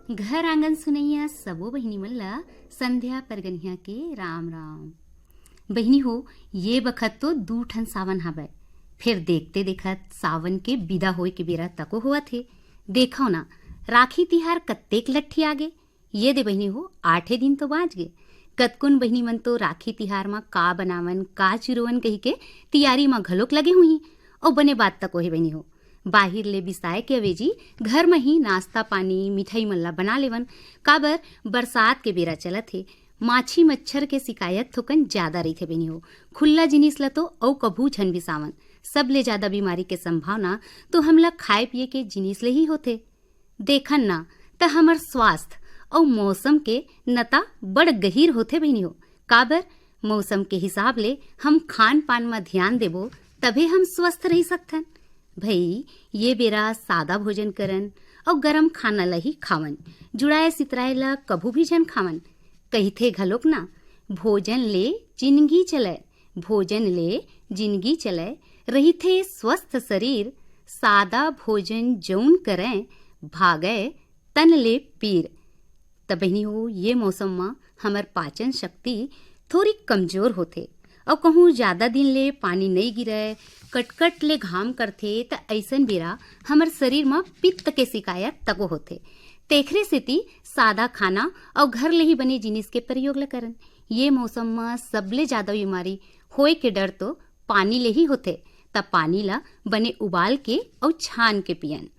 घर आंगन सुनैया सबो बहिनी मन ला संध्या परगनिया के राम राम। बहिनी हो, ये बखत तो 2 ठन सावन हवय। फिर देखते देखत सावन के विदा होए के बेरा तको हुआ थे। देखो ना, राखी तिहार कत्तेक लट्ठी आगे। ये दे बहिनी हो, 8 दिन तो बाज गे। कतकुन बहिनी मन तो राखी तिहार में का बनावन का चिरोवन कही के तियारी में घलोक लगे हुई। और बने बात तक हे बहिनी हो, बाहिर ले बिसाए के अवेजी घर में ही नाश्ता पानी मिठाई मल्ला बना लेवन। काबर बरसात के बेरा चलत हे, माछी मच्छर के शिकायत थोकन ज्यादा रही थे बहिनी हो। खुला जिनिस ला तो औ कभू झन बिसावन। सबले ज्यादा बीमारी के संभावना तो हमला खाए पिए के जिनिस ले ही होते। देखन ना त हमर स्वास्थ्य और मौसम के नता बड़ गहीर होते बहिनी हो। काबर मौसम के हिसाब ले हम खान पान में ध्यान देबो तभी हम स्वस्थ रह सकथन। भई ये बेरा सादा भोजन करन और गरम खाना ला ही खावन। जुड़ाए सितराए ला कभू भी जन खावन। कहिथे घलोक ना, भोजन ले जिंदगी चले, भोजन ले जिंदगी चले। रही थे स्वस्थ शरीर, सादा भोजन जौन करें, भागे तन ले पीर। त बहिनी हो, ये मौसम में हमर पाचन शक्ति थोड़ी कमजोर होथे और कहूँ ज्यादा दिन ले पानी नहीं गिरे, कटकट ले घाम करथे त ऐसन बेरा हमर शरीर में पित्त के शिकायत तको होथे। तेखरे सेती सादा खाना और घर ले ही बने जिनिस के प्रयोग ल करन। ये मौसम में सबले ज्यादा बीमारी होए के डर तो पानी ले ही होथे। त पानी ला बने उबाल के और छान के पियन।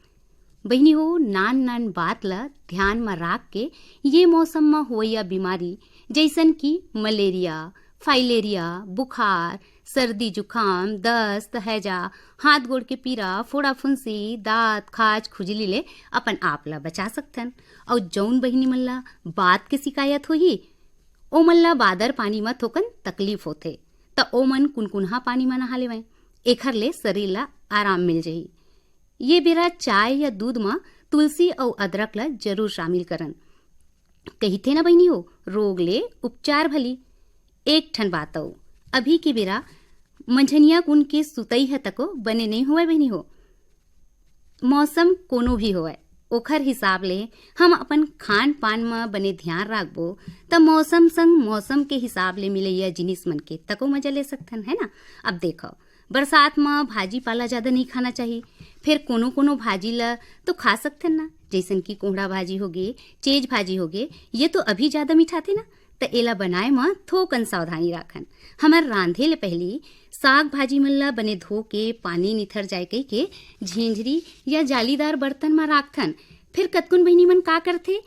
बहिनी हो, नान नान बात ला ध्यान में राख के ये मौसम में होया बीमारी जैसन कि मलेरिया, फाइलेरिया, बुखार, सर्दी जुखाम, दस्त, हैजा, हाथ गोड़ के पीरा, फोड़ा फुंसी, दांत खाज खुजली ले अपन आप ला बचा सकथन। और जौन बहिनी मल्ला बात के शिकायत होही ओ मल्ला बादर पानी में थोकन तकलीफ होथे त ओ मन कुनकुनहा पानी में नहा लेवय। एखर ले शरीर ला आराम मिल जाही। ये बेरा चाय या दूध में तुलसी और अदरक ला जरूर शामिल करन। कहिथे ना बहिनी हो, रोग ले उपचार भली। एक ठन बात हो, अभी के बेरा मंझनिया कुन के सुतई है तको बने नहीं हुए बहिनी हो। मौसम कोनो भी होए, ओखर हिसाब ले हम अपन खान पान में बने ध्यान राखबो त मौसम संग मौसम के हिसाब ले मिलैया जिनिस मन के तको मजा ले सकथन, है ना। अब देखो, बरसात में भाजी पाला ज्यादा नहीं खाना चाहिए। फिर कोनो कोनो भाजी ला तो खा सकथन ना, जैसन कि कोहड़ा भाजी होगे, चेज भाजी होगे। ये तो अभी ज्यादा मीठा थे ना, त एला बनाए में थोकन सावधानी राखन। हमर रांधे ले पहली साग भाजी मन ला बने धो के पानी निथर जाए कही के झींझरी या जालीदार बर्तन में राखथन। फिर कतकुन बहिनी मन का करथे,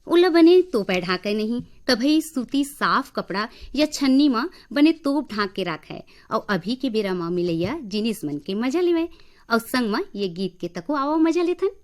ओला बने तोपे ढाके नहीं, तभी सूती साफ कपड़ा या छन्नी में बने तोप ढाक के राखे और अभी के बेरा में मिलैया जिनिस मन के मजा लेवे। और संग में ये गीत के तको आओ मजा लेथन।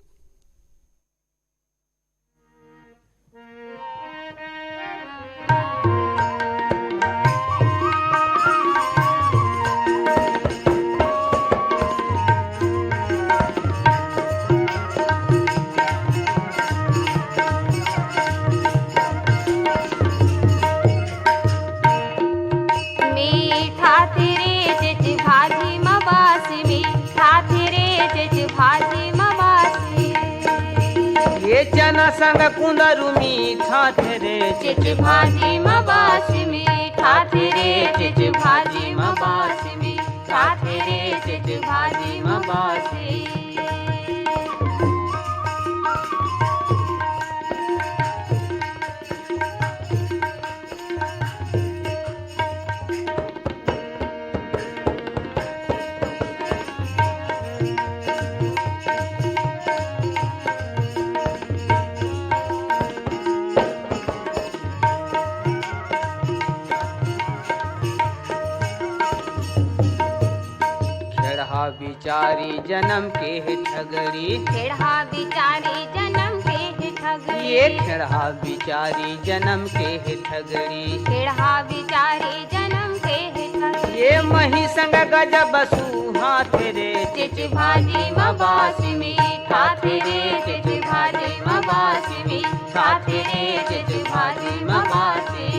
चना संग कुंदरू मीठा थे चिच भाजी मबास मीठा थे चिच भाजी मबास मीठा थे चिच भाजी मबासी। बिचारी जन्म के है ठगरी, खेड़ा बिचारी जन्म के है ठगरी। ये खेड़ा बिचारी जन्म के है ठगरी, खेड़ा बिचारी जन्म के है ठगरी। ये मही संग गजब सुहा रे चिच भाजी मबास मीठा थे चिच भाजी मबास मीठा थे चिच भाजी मबासी।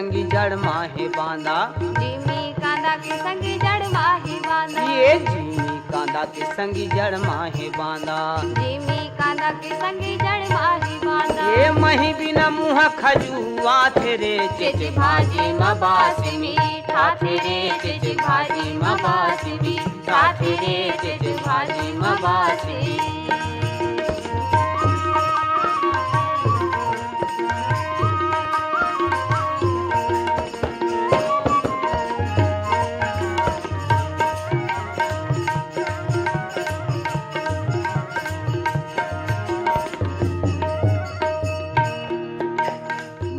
संगी जड़ माहे बांधा। जिमी कांदा के संगी जड़ माही बांधा। ये जिमी कांदा के संगी जड़ माहे बांधा। जिमी कांदा के संगी जड़ माही बांधा। ये मही बिना मुँह खजुआ थे रे चिच भाजी मबासी मीठा थे रे चिच भाजी मबासी मीठा थे रे चिच भाजी मबासी।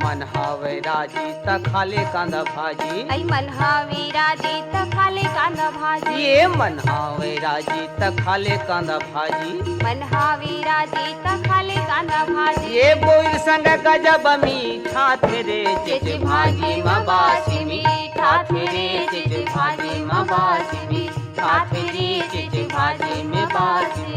मन हावे राजी त खाले कांदा भाजी। ऐ मन हावी राजी त खाले कांदा भाजी। ये मन हावे राजी त खाले कांदा भाजी। मन हावी राजी त खाले कांदा भाजी। ये बोल संग गजब मीठा थे रे चिच भाजी मबासी मीठा थे रे चिच भाजी मबासी मीठा थे रे चिच भाजी मबासी।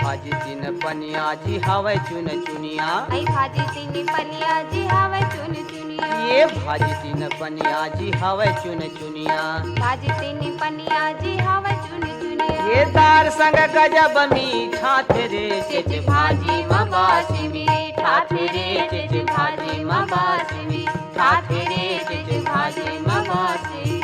भाजी तीन पनिया जी हवे चुन चुनिया। ऐ भाजी तीन पनिया जी हवे चुन चुनिया। ये भाजी तीन पनिया जी हवे चुन चुनिया। भाजी तीन पनिया जी हवे चुन चुनिया। ये दार संग गजब मीठा थे रे चिच भाजी मबासी मीठा थे रे चिच भाजी मबासी मीठा थे रे चिच भाजी मबासी।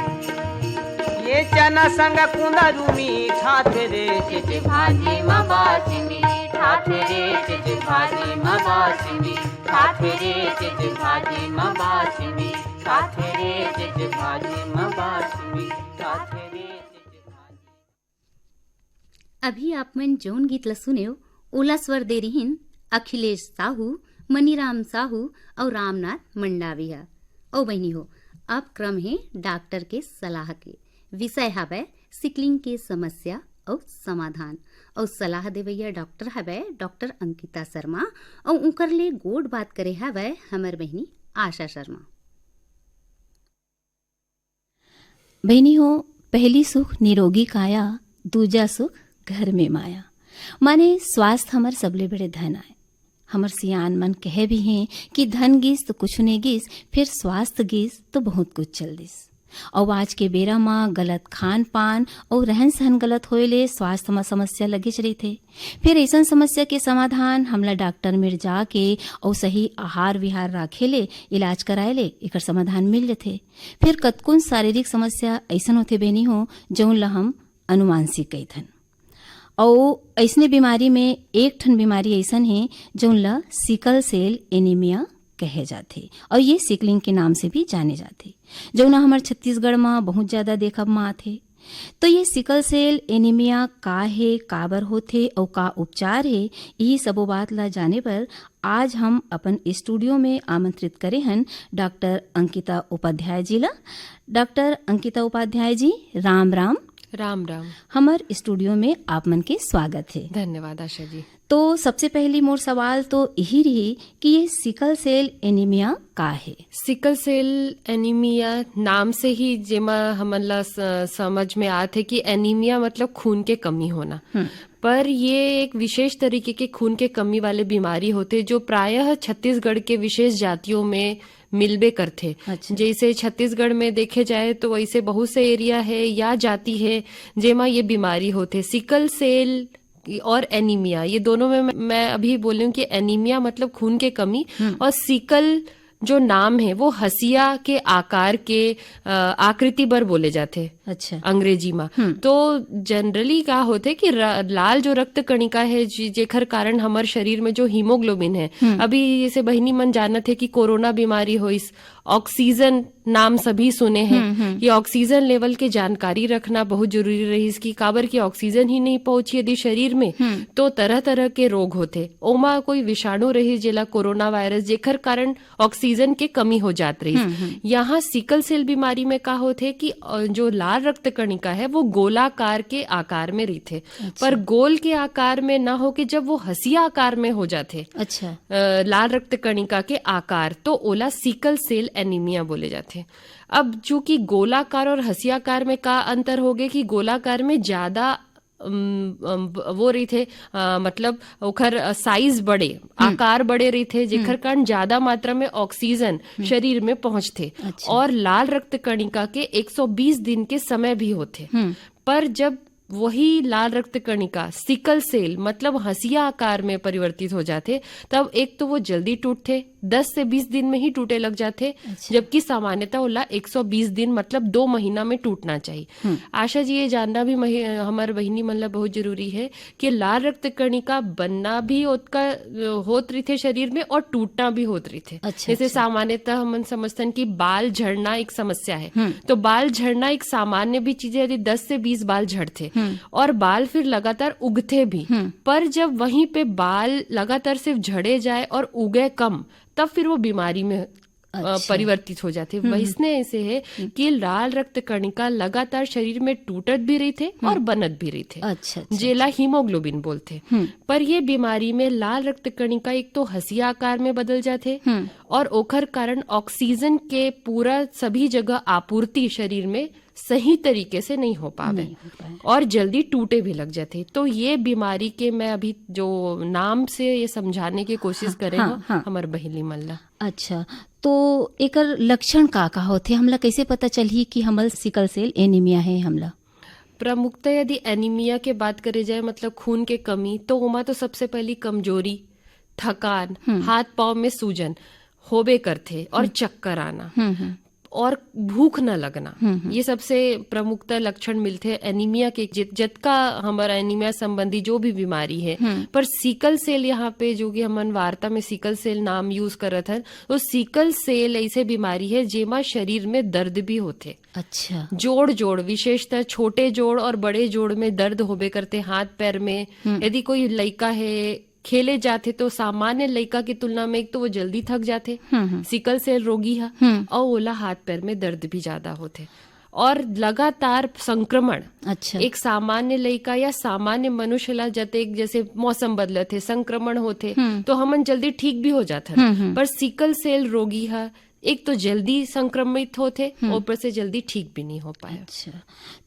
ये चना संग कुंदरू मीठा थे रे चिच भाजी मबासी मीठा थे रे चिच भाजी मबासी मीठा थे रे चिच भाजी मबासी मीठा थे रे चिच भाजी मबासी मीठा थे रे चिच भाजी। अभी आप मन जौन गीत ल सुनेव ओला स्वर दे रहीन अखिलेश साहू, मनीराम साहू और रामनाथ मंडाविया। ओ बहनी हो, अब क्रम है डॉक्टर के सलाह के। विषय हवे सिकलिंग के समस्या और समाधान। और सलाह देवैया डॉक्टर हवे डॉक्टर अंकिता शर्मा और उनकर ले गोड बात करे हवे हमर बहनी आशा शर्मा। बहनी हो, पहली सुख निरोगी काया, दूजा सुख घर में माया। माने स्वास्थ्य हमर सबले बड़े धन आए। हमर सियान मन कहे भी हैं कि धन गिस तो कुछ नहीं गिस, फिर स्वास्थ्य गिस तो बहुत कुछ चल दिस। और आज के बेरा में गलत खान पान और रहन सहन गलत होएले स्वास्थ्य में समस्या लगिच रही थे। फिर ऐसा समस्या के समाधान हमला डॉक्टर मिल जाके और सही आहार विहार राखेले इलाज कराएले एकर समाधान मिल लेते। फिर कतकुन शारीरिक समस्या ऐसा होते बेनी हो जौन ला हम अनुमानसिक कहथन। और ऐसने बीमारी में एक ठन बीमारी ऐसा है जौन ला सिकल सेल एनीमिया कहे जाते और ये सिकलिंग के नाम से भी जाने जाते, जौन हमारे छत्तीसगढ़ में बहुत ज्यादा देखब में आथे। तो ये सिकल सेल एनीमिया का है, काबर होथे और का उपचार है, यही सबो बात ला जाने पर आज हम अपन स्टूडियो में आमंत्रित करे हन डॉक्टर अंकिता उपाध्याय जी ला। डॉक्टर अंकिता उपाध्याय जी, राम राम। राम राम। हमार स्टूडियो में आप मन के स्वागत है। धन्यवाद आशा जी। तो सबसे पहली मोर सवाल तो यही रही कि ये सिकल सेल एनीमिया का है। सिकल सेल एनीमिया नाम से ही जेमा हमन ला समझ में आते कि एनीमिया मतलब खून के कमी होना, पर ये एक विशेष तरीके के खून के कमी वाले बीमारी होते जो प्रायः छत्तीसगढ़ के विशेष जातियों में मिलबे करते। अच्छा। जैसे छत्तीसगढ़ में देखे जाए तो वैसे बहुत से एरिया है या जाति है जेमा ये बीमारी होते। सिकल सेल और एनीमिया ये दोनों में मैं अभी बोल रही हूँ कि एनीमिया मतलब खून के कमी और सिकल जो नाम है वो हसिया के आकार के आकृति पर बोले जाते। अच्छा। अंग्रेजी में तो जनरली का होते कि लाल जो रक्त कणिका है जेखर कारण हमारे शरीर में जो हीमोग्लोबिन है, अभी जैसे बहिनी मन जानत है कि कोरोना बीमारी होइस, ऑक्सीजन नाम सभी सुने हैं। ये ऑक्सीजन लेवल के जानकारी रखना बहुत जरूरी रही इसकी, काबर की ऑक्सीजन ही नहीं पहुंची यदि शरीर में तो तरह तरह के रोग होते। ओमा कोई विषाणु रही जेला कोरोना वायरस जेखर कारण ऑक्सीजन ऑक्सीजन के कमी हो जात रही। यहाँ सिकल सेल बीमारी में का होते कि जो लाल रक्त कणिका है वो गोलाकार के आकार में रही थे, पर गोल के आकार में ना हो कि जब वो हसिया आकार में हो जाते अच्छा लाल रक्त कणिका के आकार, तो ओला सिकल सेल एनीमिया बोले जाते। अब चूंकि गोलाकार और हसियाकार में का अंतर हो गए कि गोलाकार में ज्यादा वो रही थे मतलब ओखर साइज बड़े, आकार बड़े रही थे, जेकर कारण ज्यादा मात्रा में ऑक्सीजन शरीर में पहुंचते। और लाल रक्त कणिका के 120 दिन के समय भी होते। पर जब वही लाल रक्त कणिका सिकल सेल मतलब हसिया आकार में परिवर्तित हो जाते, तब एक तो वो जल्दी टूटते, 10 से 20 दिन में ही टूटे लग जाते। जबकि सामान्यतः ओला 120 दिन मतलब 2 महीना में टूटना चाहिए। आशा जी, ये जानना भी हमारे बहिनी मतलब बहुत जरूरी है कि लाल रक्त कणिका बनना भी उसका होत रही थे शरीर में और टूटना भी होत रही थे। जैसे सामान्यतः हम समझते कि बाल झड़ना एक समस्या है, तो बाल झड़ना एक सामान्य भी चीज है। यदि 10 से 20 बाल झड़ते और बाल फिर लगातार उगते भी, पर जब वहीं पे बाल लगातार सिर्फ झड़े जाए और उगे कम, तब फिर वो बीमारी में परिवर्तित हो जाते। वैसने ऐसे है कि लाल रक्त कणिका लगातार शरीर में टूटत भी रही थे और बनत भी रही थे, जेला हीमोग्लोबिन बोलते। पर ये बीमारी में लाल रक्त कणिका एक तो हसिया आकार में बदल जाते और ओखर कारण ऑक्सीजन के पूरा सभी जगह आपूर्ति शरीर में सही तरीके से नहीं हो पावे और जल्दी टूटे भी लग जाते। तो ये बीमारी के मैं अभी जो नाम से ये समझाने की कोशिश करेंगे हमार बहिनी मल्ला। अच्छा, तो एकर लक्षण का होते, हमला कैसे पता चली कि हमल सिकल सेल एनीमिया है? हमला प्रमुखतः यदि एनीमिया के बात करे जाए मतलब खून के कमी, तो उमा तो सबसे पहली कमजोरी, थकान, हाथ पांव में सूजन होबे करते और चक्कर आना और भूख न लगना, ये सबसे प्रमुखतः लक्षण मिलते हैं एनीमिया के। जितना हमारा एनीमिया संबंधी जो भी बीमारी है, पर सिकल सेल यहाँ पे जो कि हमन वार्ता में सिकल सेल नाम यूज करत है, तो सिकल सेल ऐसे बीमारी है जेमा शरीर में दर्द भी होते। अच्छा, जोड़ विशेषतः छोटे जोड़ और बड़े जोड़ में दर्द होबे करते, हाथ पैर में। यदि कोई लड़का है खेले जाते तो सामान्य लड़का की तुलना में एक तो वो जल्दी थक जाते, सिकल सेल रोगी है, और ओला हाथ पैर में दर्द भी ज्यादा होते और लगातार संक्रमण। अच्छा, एक सामान्य लड़का या सामान्य मनुष्य ला जते जैसे मौसम बदलते संक्रमण होते तो हमन जल्दी ठीक भी हो जाते, पर सिकल सेल रोगी है एक तो जल्दी संक्रमित होते, ऊपर से जल्दी ठीक भी नहीं हो पाए। अच्छा,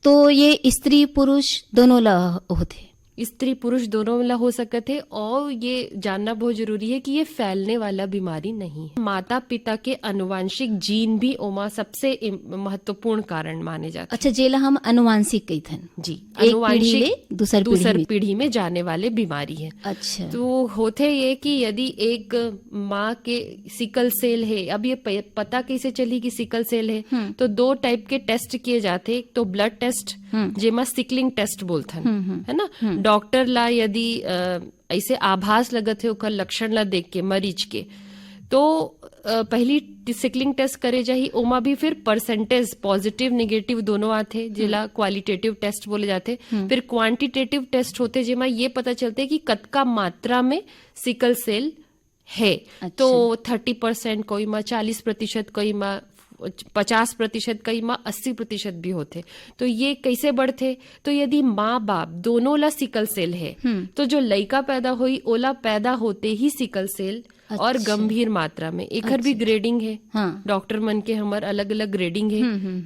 तो ये स्त्री पुरुष दोनों ला होते? स्त्री पुरुष दोनों वाला हो सकते, और ये जानना बहुत जरूरी है कि ये फैलने वाला बीमारी नहीं है। माता पिता के अनुवांशिक जीन भी ओमा सबसे महत्वपूर्ण कारण माने जाते। अच्छा, जेला हम अनुवांशिक कही थन जी, अनुवांशिक दूसर पीढ़ी में जाने वाले बीमारी है। अच्छा, तो होते ये कि यदि एक माँ के सिकल सेल है, अब ये पता कैसे चली कि सिकल सेल है, तो 2 टाइप के टेस्ट किए जाते। एक तो ब्लड टेस्ट जेमा सिकलिंग टेस्ट बोलथन, है ना। डॉक्टर ला यदि ऐसे आभास लगत है ओकर लक्षण ला देख के मरीज के, तो पहली सिकलिंग टेस्ट करे जाही। ओमा भी फिर परसेंटेज पॉजिटिव नेगेटिव दोनों आते, जेला क्वालिटेटिव टेस्ट बोले जाते। फिर क्वांटिटेटिव टेस्ट होते जेमा ये पता चलते कि कतका मात्रा में सिकल सेल है। अच्छा। तो 30% कोई में 40%, कोई में 50%, कई माँ 80% भी होते। तो ये कैसे बढ़ते? तो यदि माँ बाप दोनों ला सिकल सेल है, तो जो लड़का पैदा हुई ओला पैदा होते ही सिकल सेल। अच्छा। और गंभीर मात्रा में एकर भी ग्रेडिंग है। हाँ। डॉक्टर मन के हमार अलग अलग ग्रेडिंग है।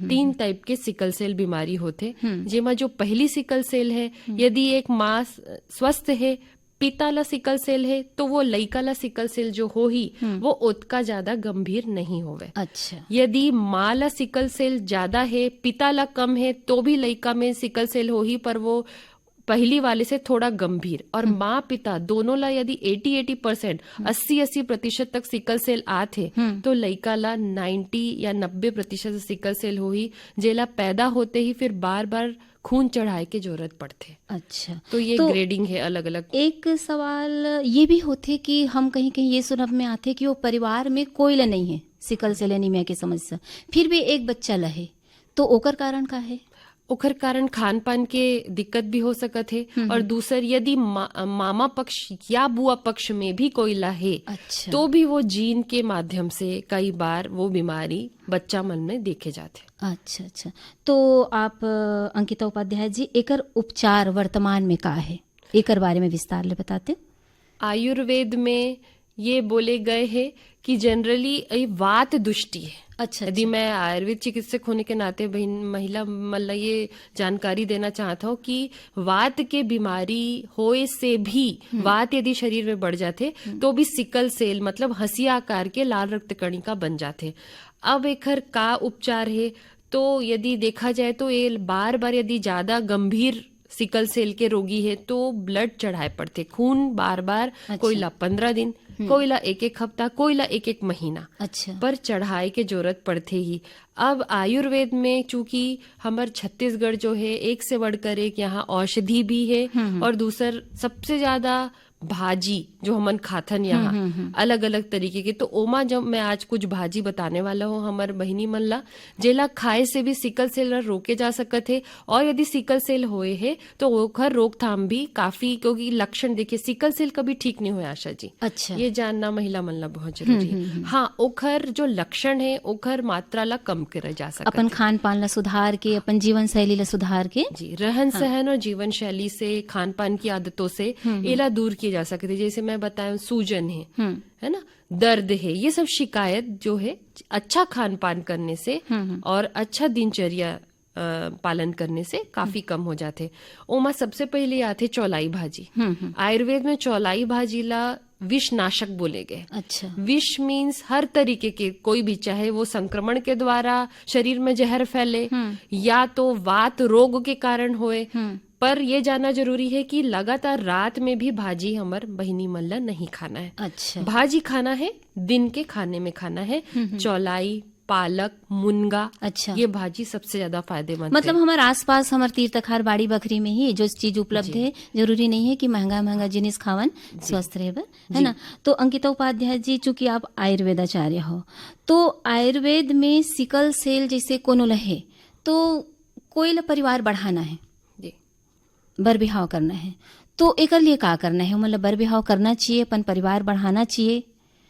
3 टाइप के सिकल सेल बीमारी होते, जेमा जो पहली सिकल सेल है, यदि एक माँ स्वस्थ है, पिता ला सिकल सेल है, तो वो लड़का ला सिकल सेल जो हो ही वो उतना ज्यादा गंभीर नहीं होवे। अच्छा, यदि माँ ला सिकल सेल ज्यादा है, पिता ला कम है, तो भी लड़का में सिकल सेल हो ही, पर वो पहली वाले से थोड़ा गंभीर। और माँ पिता दोनों ला यदि 80% 80% तक सिकल सेल आते, तो लड़का ला 90 या 90% सिकल सेल हो ही, जेला पैदा होते ही फिर बार बार खून चढ़ाए के जरूरत पड़ते। अच्छा, तो ये ग्रेडिंग है अलग अलग। एक सवाल ये भी होते कि हम कहीं कहीं ये सुनब में आते कि वो परिवार में कोई ला नहीं है सिकल सेल एनीमिया की समस्या, फिर भी एक बच्चा ला है, तो ओकर कारण का है? ओकर कारण खान पान के दिक्कत भी हो सकत है। और दूसर यदि मामा पक्ष या बुआ पक्ष में भी कोई है अच्छा। तो भी वो जीन के माध्यम से कई बार वो बीमारी बच्चा मन में देखे जाते। अच्छा अच्छा। तो आप अंकिता उपाध्याय जी, एकर उपचार वर्तमान में का है, एकर बारे में विस्तार ले बताते। आयुर्वेद में ये बोले गए हैं कि जनरली वात दुष्टि है। अच्छा, यदि मैं आयुर्वेद चिकित्सक होने के नाते महिला मतलब ये जानकारी देना चाहता हूँ कि वात के बीमारी होए से भी वात यदि शरीर में बढ़ जाते तो भी सिकल सेल मतलब हंसिया आकार के लाल रक्त कणिका बन जाते। अब एकर का उपचार है, तो यदि देखा जाए तो ये बार बार यदि ज्यादा गंभीर सिकल सेल के रोगी है तो ब्लड चढ़ाए पड़ते, खून बार बार। कोईला 15 दिन, कोईला 1-1 हफ्ता, कोईला 1-1 महीना अच्छा। पर चढ़ाई के जरूरत पड़ते ही। अब आयुर्वेद में चूंकि हमार छत्तीसगढ़ जो है एक से बढ़कर एक यहाँ औषधि भी है और दूसर सबसे ज्यादा भाजी जो हमन खाथन यहाँ अलग अलग तरीके के। तो ओमा जब मैं आज कुछ भाजी बताने वाला हूँ हमार बहिनी मन ला, जेला खाए से भी सिकल सेल रोके जा सकत है। और यदि सिकल सेल होए है तो ओखर रोकथाम भी काफी, क्योंकि लक्षण देखिए सिकल सेल कभी ठीक नहीं हुए आशा जी। अच्छा। ये जानना महिला मन ला बहुत जरूरी है। हाँ, ओखर जो लक्षण है ओखर मात्रा ला कम करे जा सकत अपन खान पान ला सुधार के, अपन जीवन शैली ला सुधार के, जी रहन सहन और जीवन शैली से, खान पान की आदतों से एला दूर किए जा सकते। जैसे मैं बताया सूजन है ना, दर्द है, ये सब शिकायत जो है अच्छा खान पान करने से और अच्छा दिनचर्या पालन करने से काफी कम हो जाते। ओमा सबसे पहले आते चौलाई भाजी। आयुर्वेद में चौलाई भाजी ला विष नाशक बोले गए। अच्छा। विष मीन्स हर तरीके के, कोई भी, चाहे वो संक्रमण के द्वारा शरीर में जहर फैले या तो वात रोग के कारण होए। पर ये जानना जरूरी है कि लगातार रात में भी भाजी हमर बहिनी मन ला नहीं खाना है। अच्छा। भाजी खाना है दिन के खाने में खाना है। चौलाई, पालक, मुनगा, अच्छा। ये भाजी सबसे ज्यादा फायदेमंद मतलब है। हमारे आसपास हमारे तीर्थखार बाड़ी बकरी में ही जो चीज उपलब्ध है, जरूरी नहीं है कि महंगा महंगा जिनिस खावन स्वस्थ रहे, है ना। तो अंकिता उपाध्याय जी, चूंकि आप आयुर्वेदाचार्य हो, तो आयुर्वेद में सिकल सेल जैसे कोनो लहे तो कोई ला परिवार बढ़ाना है, बर बिहाव करना है, तो एकर लिए का करना है? मतलब बर बिहाव करना चाहिए, अपन परिवार बढ़ाना चाहिए।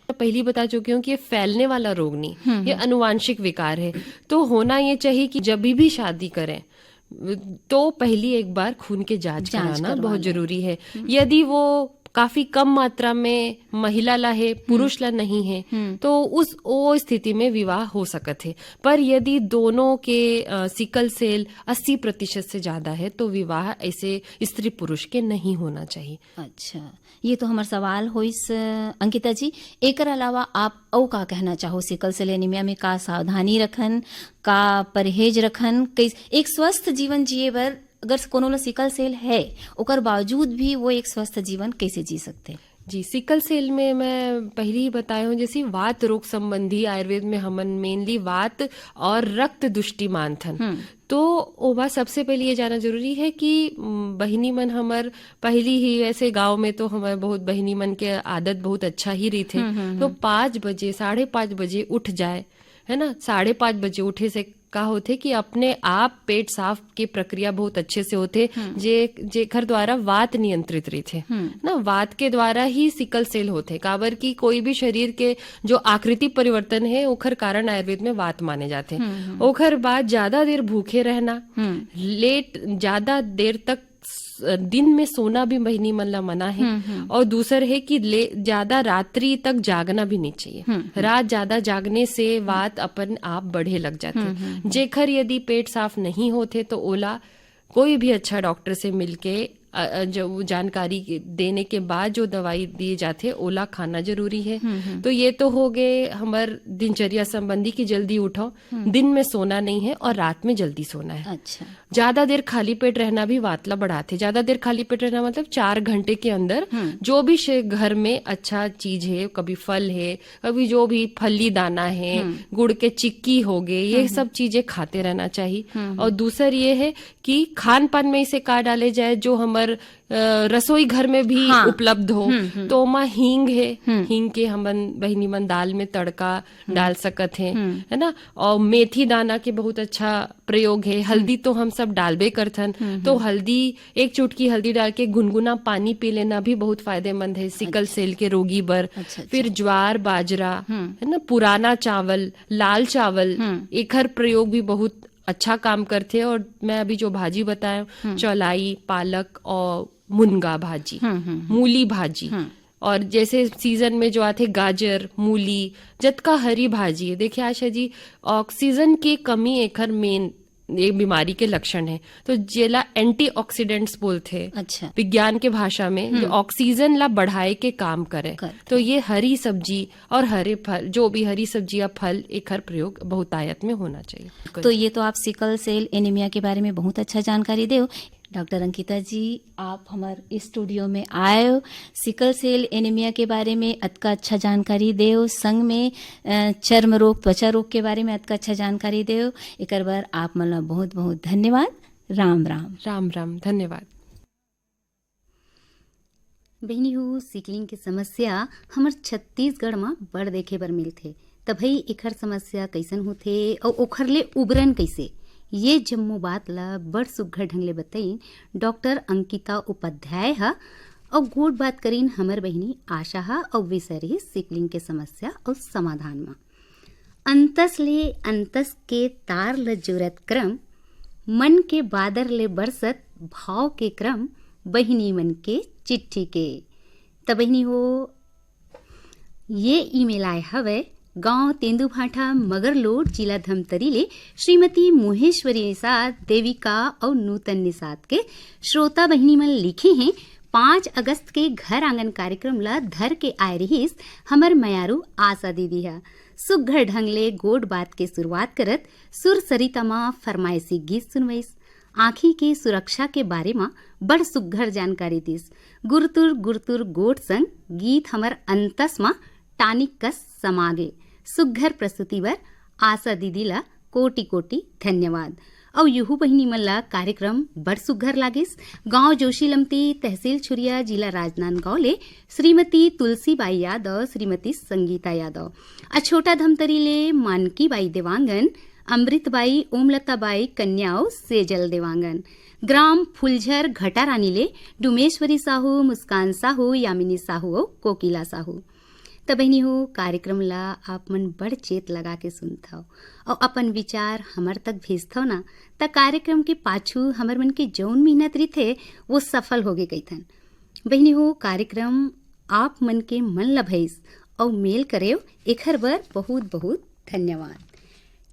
पहली बता चुकी हूँ कि ये फैलने वाला रोग नहीं, ये अनुवांशिक विकार है। तो होना ये चाहिए कि जब भी शादी करें तो पहली एक बार खून के जांच कराना बहुत जरूरी है। यदि वो काफी कम मात्रा में महिला ला है, पुरुष ला नहीं है, तो वो स्थिति में विवाह हो सकत है। पर यदि दोनों के सिकल सेल 80% से ज्यादा है तो विवाह ऐसे स्त्री पुरुष के नहीं होना चाहिए। अच्छा, ये तो हमारा सवाल हो इस अंकिता जी। एकर अलावा आप औ का कहना चाहो, सिकल सेल एनीमिया में का सावधानी रखन, का परहेज रखन, एक स्वस्थ जीवन जिए बर अगर कोनो ला सिकल सेल है ओकर बावजूद भी वो एक स्वस्थ जीवन कैसे जी सकते? जी, सिकल सेल में मैं पहले ही बताया हूँ, जैसे वात रोग संबंधी आयुर्वेद में हमन मेनली वात और रक्त दुष्टि मानथन। तो ओबा सबसे पहले ये जाना जरूरी है कि बहिनी मन हमर पहली ही, वैसे गांव में तो हमारे बहुत बहिनी मन के आदत बहुत अच्छा ही रही थे, तो 5 बजे 5:30 बजे उठ जाए, है ना। 5:30 बजे उठे से का होते कि अपने आप पेट साफ की प्रक्रिया बहुत अच्छे से होते, जेकर द्वारा वात नियंत्रित रही थे ना। वात के द्वारा ही सिकल सेल होते, काबर की कोई भी शरीर के जो आकृति परिवर्तन है ओखर कारण आयुर्वेद में वात माने जाते। ओखर बाद ज्यादा देर भूखे रहना, ज्यादा देर तक दिन में सोना भी बहिनी मन ला मना है। और दूसर है कि ज्यादा रात्रि तक जागना भी नहीं चाहिए। रात ज्यादा जागने से वात अपन आप बढ़े लग जाते। जेकर यदि पेट साफ नहीं होते तो ओला कोई भी अच्छा डॉक्टर से मिलके जो जानकारी देने के बाद जो दवाई दिए जाते ओला खाना जरूरी है। तो ये तो हो गए हमार दिनचर्या संबंधी कि जल्दी उठो, दिन में सोना नहीं है और रात में जल्दी सोना है। अच्छा। ज्यादा देर खाली पेट रहना भी वातला बढ़ाते। ज्यादा देर खाली पेट रहना मतलब 4 घंटे के अंदर जो भी घर में अच्छा चीज है, कभी फल है, कभी जो भी फली दाना है, गुड़ के चिक्की हो गए, ये सब चीजें खाते रहना चाहिए। और दूसर ये है कि खान पान में इसे का डाले जाए जो हम हमर रसोई घर में भी हाँ। उपलब्ध हो। तो ओमा हींग है, हींग के हमन बहिनी मन दाल में तड़का डाल सकत है, है ना। और मेथी दाना के बहुत अच्छा प्रयोग है। हल्दी तो हम सब डालबे करथन, तो हल्दी, एक चुटकी हल्दी डाल के गुनगुना पानी पी लेना भी बहुत फायदेमंद है सिकल सेल के रोगी बर। फिर ज्वार बाजरा, है ना, पुराना चावल, लाल चावल, एकर प्रयोग भी बहुत अच्छा काम करते। और मैं अभी जो भाजी बताया, चौलाई, पालक और मुनगा भाजी, मूली भाजी, और जैसे सीजन में जो आते गाजर, मूली, जतका हरी भाजी है। देखिए आशा जी, ऑक्सीजन की कमी एकर मेन एक बीमारी के लक्षण है, तो जेला एंटीऑक्सीडेंट्स बोलते हैं अच्छा। विज्ञान के भाषा में, जो ऑक्सीजन ला बढ़ाए के काम करे। तो ये हरी सब्जी और हरे फल, जो भी हरी सब्जी या फल, एकर प्रयोग बहुतायत में होना चाहिए। तो ये तो आप सिकल सेल एनीमिया के बारे में बहुत अच्छा जानकारी दे। डॉक्टर अंकिता जी, आप हमारे स्टूडियो में आए हो, सिकल सेल एनीमिया के बारे में अतका अच्छा जानकारी दे, संग में चर्म रोग, त्वचा रोग के बारे में अतका अच्छा जानकारी दे। एकर बार आप मला बहुत बहुत धन्यवाद। राम राम। राम राम, धन्यवाद। बहनी हो, सिकलिंग की समस्या हमर छत्तीसगढ़ में बड़ देखे बर मिलथे। त भई एकर समस्या कैसन होथे और ओखर ले उबरन कैसे, ये जम्मो बात ला बड़ सुघ्घर ढंग ले बताइन डॉक्टर अंकिता उपाध्याय ह। और गोट बात करीन हमर बहिनी आशा ह, और विषय रही सिकलिंग के समस्या और समाधान में। अंतस ले अंतस के तार ल जुरत क्रम, मन के बादर ले बरसत भाव के क्रम, बहिनी मन के चिट्ठी के। त बहिनी हो, ये ईमेल आए हवे गांव तेंदुभाठा मगरलोड जिला धमतरी ले श्रीमती मोहेश्वरी निषाद, देविका और नूतन निषाद के श्रोता बहिनी मन लिखे हैं। 5 अगस्त के घर आंगन कार्यक्रम ला धर के आए रहीस हमर मयारू आशा दीदी है। सुघ्घर ढंग ले गोड बात के शुरुआत करत सुर सरिता मां फरमाइशी गीत सुनवाइस। आँखी के सुरक्षा के बारे में बड़ सुघ्घर जानकारी दिस। गुरतुर गुरतुर गोट संग गीत हमर अंतस मां टानिक कस समागे। सुघ्घर प्रस्तुति बर आशा दीदी ला कोटि कोटि धन्यवाद। और युहू बहिनी मन ला कार्यक्रम बड़ सुघ्घर लागिस। गांव जोशीलमती, तहसील छुरिया, जिला राजनांदगांव ले श्रीमती तुलसीबाई यादव, श्रीमती संगीता यादव। छोटा धमतरी ले मानकी बाई देवांगन, अमृतबाई, ओमलताबाई कन्याओ, सेजल देवांगन। ग्राम फुलझर घटारानी ले डुमेश्वरी साहू, मुस्कान साहू, यामिनी साहू और कोकिला साहू। त बहनी हो, कार्यक्रम ला आप मन बड़ चेत लगा के सुनथव और अपन विचार हमर तक भेजथव ना, त कार्यक्रम के पाछू हमर मन के जौन मेहनत रही थे वो सफल हो गए कैथन। बहनी हो, कार्यक्रम आप मन के मन ला भइस और मेल करेव, एखर बर बहुत बहुत धन्यवाद।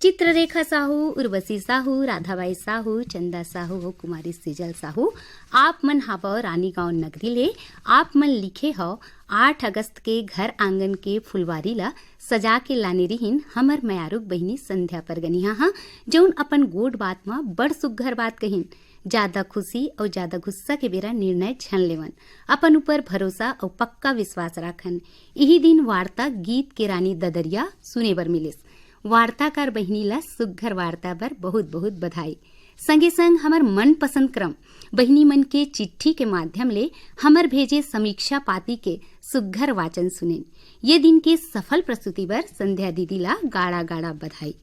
चित्ररेखा साहू, उर्वशी साहू, राधाबाई साहू, चंदा साहू और कुमारी सेजल साहू, आप मन हाबो रानीगांव नगरी ले। आप मन लिखे हो 8 अगस्त के घर आंगन के फुलवारी ला सजा के लाने रहीन हमर मयारुक बहिनी संध्या परगनिया हा, जौन अपन गोड बात में बड़ सुघ्घर बात कहिन। ज्यादा खुशी और ज्यादा गुस्सा के बेरा निर्णय छन लेवन, अपन ऊपर भरोसा और पक्का विश्वास राखन। यही दिन वार्ता गीत के रानी ददरिया सुने बर मिलिस। वार्ताकार बहिनी ला सुघ्घर वार्ता बर बहुत बहुत बधाई। संगे संग हमर मन पसंद क्रम बहिनी मन के चिट्ठी के माध्यम ले हमर भेजे समीक्षा पाती के सुघ्घर वाचन सुनेन। ये दिन के सफल प्रस्तुति बर संध्या दीदी ला गाड़ा गाड़ा बधाई।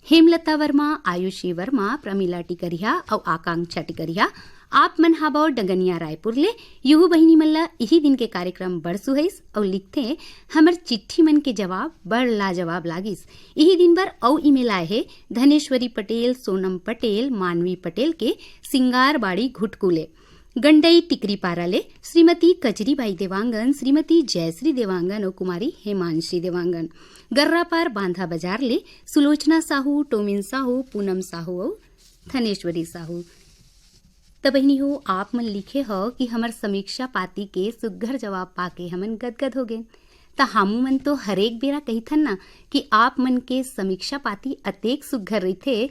हेमलता वर्मा, आयुषी वर्मा, प्रमिला टिकरिया और आकांक्षा टिकरिया, आप मन हाबो डंगनिया रायपुर ले। युहू बहिनी मल्ला यही दिन के कार्यक्रम बड़ सुहैस और लिखते हमर चिट्ठी मन के जवाब बड़ लाजवाब लागिस। यही दिन बर औ ईमेल आए है धनेश्वरी पटेल, सोनम पटेल, मानवी पटेल के सिंगारबाड़ी घुटकुले। गंडई टिकरी पारा ले श्रीमती कचरीबाई देवांगन, श्रीमती जयश्री देवांगन और कुमारी हेमांशी देवांगन। गर्रापार बांधा बाजार ले सुलोचना साहू, टोमिन साहू, पूनम साहू और धनेश्वरी साहू। त बहिनी हो, आप मन लिखे हो कि हमर समीक्षा पाती के सुघ्घर जवाब पाके हमन गदगद हो गए। त हमू मन तो हरेक बेरा कहिथन ना कि आप मन के समीक्षा पाती अतेक सुघ्घर रहिथे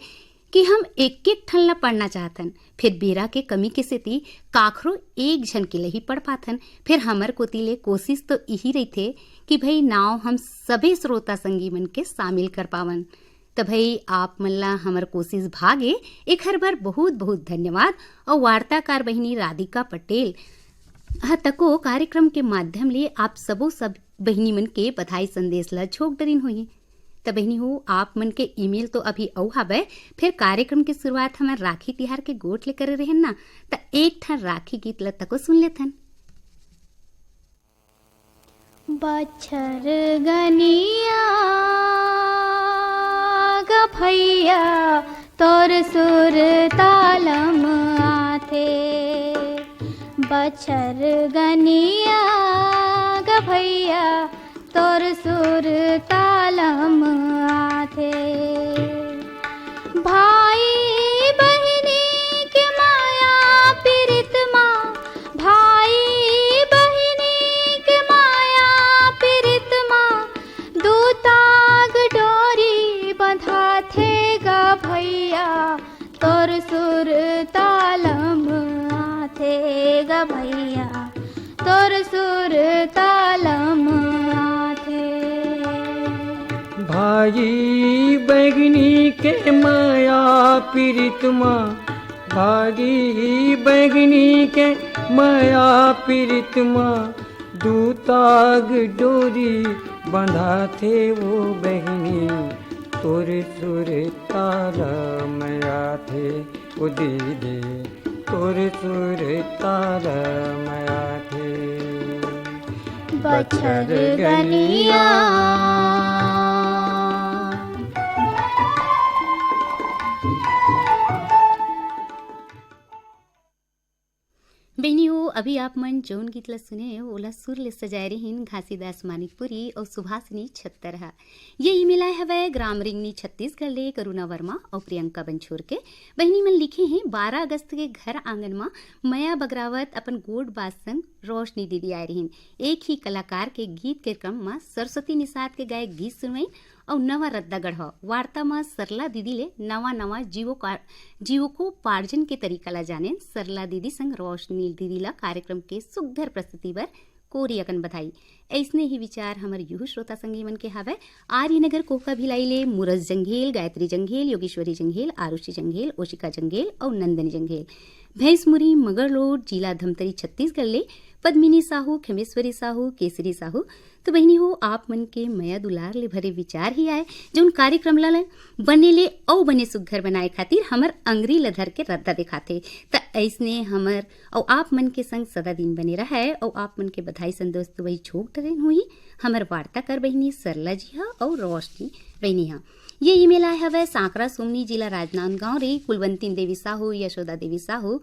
कि हम एक एक ठन ला पढ़ना चाहतन। फिर बेरा के कमी के सेती काखरो एक झन के ही पढ़ पाथन। फिर हमर कोती ले कोशिश तो यही रही थे कि भाई नाव हम सभी श्रोता संगी मन के शामिल कर पावन। तो भाई आप मल्ला हमर कोशिश भागे एक हर बार बहुत बहुत धन्यवाद। और वार्ताकार बहिनी राधिका पटेल तको कार्यक्रम के माध्यम ले आप सब बहिनी मन के बधाई संदेश ला छोक डरिन हुई। तो बहनी हो आप मन के ईमेल तो अभी औ हवे, फिर कार्यक्रम की शुरुआत हमार राखी तिहार के गोठ ले करे रहन ना, तो एक ठन राखी गीत ला तको सुन लेथन। बछर गनिया ग भैया तोर सुर तालम आथे, बछर गनिया ग भैया तोर सुर तालम आथे। भाई बहिनी के माया पीरित माँ, भाई बहिनी के माया पीरित माँ, दूताग डोरी बंधा थे गा भैया तोर सुर तालम आथे गा भैया तोर सुर तालम आथे। भाई बैगनी के माया पीरित माँ, भाई बैगनी के माया पीरित माँ, दूताग डोरी बंधा थे वो बहनी तोर सुर तालम आथे। ओ दीदी तोर सुर तालम आथे। बछर गनिया बहनी हो अभी आप मन जौन गीत ला सुने ओला सुर ले सजाए रहीन घासीदास मानिकपुरी और सुभाषिनी छत्तरहा। ये ईमेल आए हवे ग्राम रिंगनी छत्तीसगढ़ ले करुणा वर्मा और प्रियंका बंछोर के। बहनी मन लिखे हैं 12 अगस्त के घर आंगन में मया बगरावत अपन गोड बात संग रोशनी दीदी आए रहीन। एक ही कलाकार के गीत के क्रम में सरस्वती निषाद के गाय गीत सुनवाई और नवा रद्दागढ़ वार्ता में सरला दीदी ले नवा जीवकोपार्जन के तरीका ला जाने। सरला दीदी संग रोशनी दीदी ला कार्यक्रम के सुघर प्रस्तुति बर कोरी अकन बधाई। ऐसने ही विचार हमर युहू श्रोता संगी मन के हवे। आर्यनगर कोका भिलाई ले मुरज जंघेल, गायत्री जंघेल, योगेश्वरी जंघेल, आरुषि जंघेल, ओशिका जंघेल और नंदनी जंघेल। भैंसमुरी मगरलोड जिला धमतरी छत्तीसगढ़ ले पद्मिनी साहू, खेमेश्वरी साहू, केसरी साहू। तो बहनी हो आप मन के मया दुलार ले भरे विचार ही आए जो उन कार्यक्रम ला बने ले औ बने सुघर बनाए खातिर हमर अंगरी लधर के रद्दा दिखाते। त ऐसने हमर और आप मन के संग सदा दिन बने रहे और आप मन के बधाई संदेश तो वही छोक ट्रेन हुई हमर वार्ता कर बहनी सरला जी हा और रोशनी बहनी हा। ये ईमेल आए हवे सांकरा सोमनी जिला राजनांदगांव रे कुलवंती देवी साहू, यशोदा देवी साहू,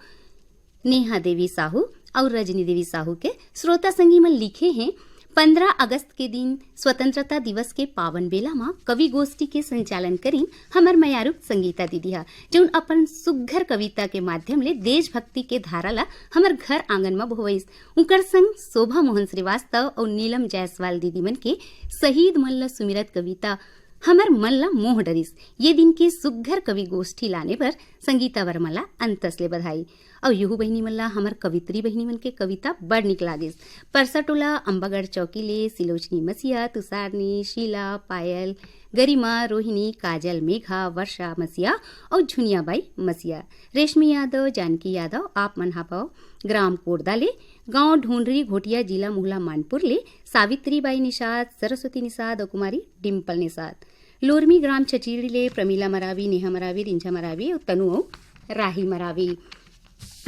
नेहा देवी साहू और रजनी देवी साहू के। श्रोता संगी मन लिखे हैं 15 अगस्त के दिन स्वतंत्रता दिवस के पावन बेला में कवि गोष्ठी के संचालन करीन हमर मयारुक संगीता दीदी हा जो अपन सुघर कविता के माध्यम ले देशभक्ति के धारा ला हमर घर आंगन में बोवैस। उनकर संग शोभा मोहन श्रीवास्तव और नीलम जायसवाल दीदी मन के शहीद मन ला सुमिरत कविता हमर मन ला मोह डरिस। ये दिन के सुघर कवि गोष्ठी लाने पर संगीता वर्मा ला अंतस ले बधाई। और युहू बहनी मन ला हमर कवित्री बहनी मन के कविता बड़ निक लागिस। परसटोला अंबागढ़ चौकी ले सिलोचनी मसिया, तुषारनी, शीला, पायल, गरिमा, रोहिणी, काजल, मेघा, वर्षा मसिया और झुनियाबाई मसिया, रेशमी यादव, जानकी यादव आप मन हापाओ ग्राम कोरदा ले गांव ढूंढरी घोटिया जिला मोहला मानपुर ले सावित्री बाई निषाद, सरस्वती निषाद और कुमारी डिम्पल निषाद। लोरमी ग्राम छचीड़ी ले प्रमीला मरावी, नेहा मरावी, रिंझा मरावी और तनु और राही मरावी।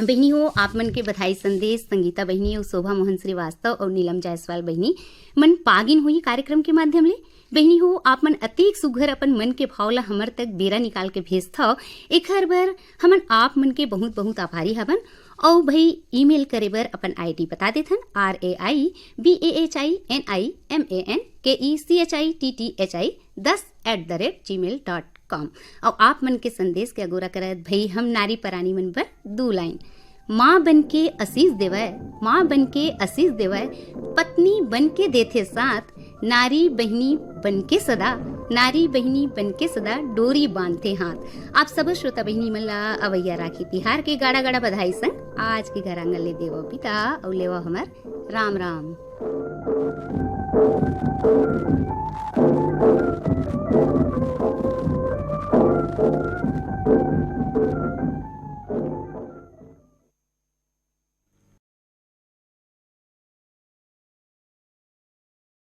बहनी हो आप मन के बधाई संदेश संगीता बहनी और शोभा मोहन श्रीवास्तव और नीलम जायसवाल बहनी मन पागिन हुई कार्यक्रम के माध्यम ले। बहनी हो आप मन अतिक सुघर अपन मन के भाव ला हमर तक बेरा निकाल के भेजता। एक हर बार हमन आप मन के बहुत बहुत आभारी हवन। और भाई ईमेल करे बर अपन आईडी बता देथन RAIBAHIMANKECHITTHI10@gmail.com। और आप मन के संदेश के अगोरा करत भाई हम नारी परानी मन पर 2 लाइन। माँ बन के आशीष देवय, माँ बन के आशीष देवय, पत्नी बन के देथे साथ, नारी बहिनी बन के सदा, नारी बहिनी बन के सदा डोरी बांधते हाथ। आप सब श्रोता बहिनी मन ला अवैया राखी तिहार के गाड़ा गाड़ा बधाई संग आज के घर आंगन ले देवो पिता और लेवा हमर राम राम।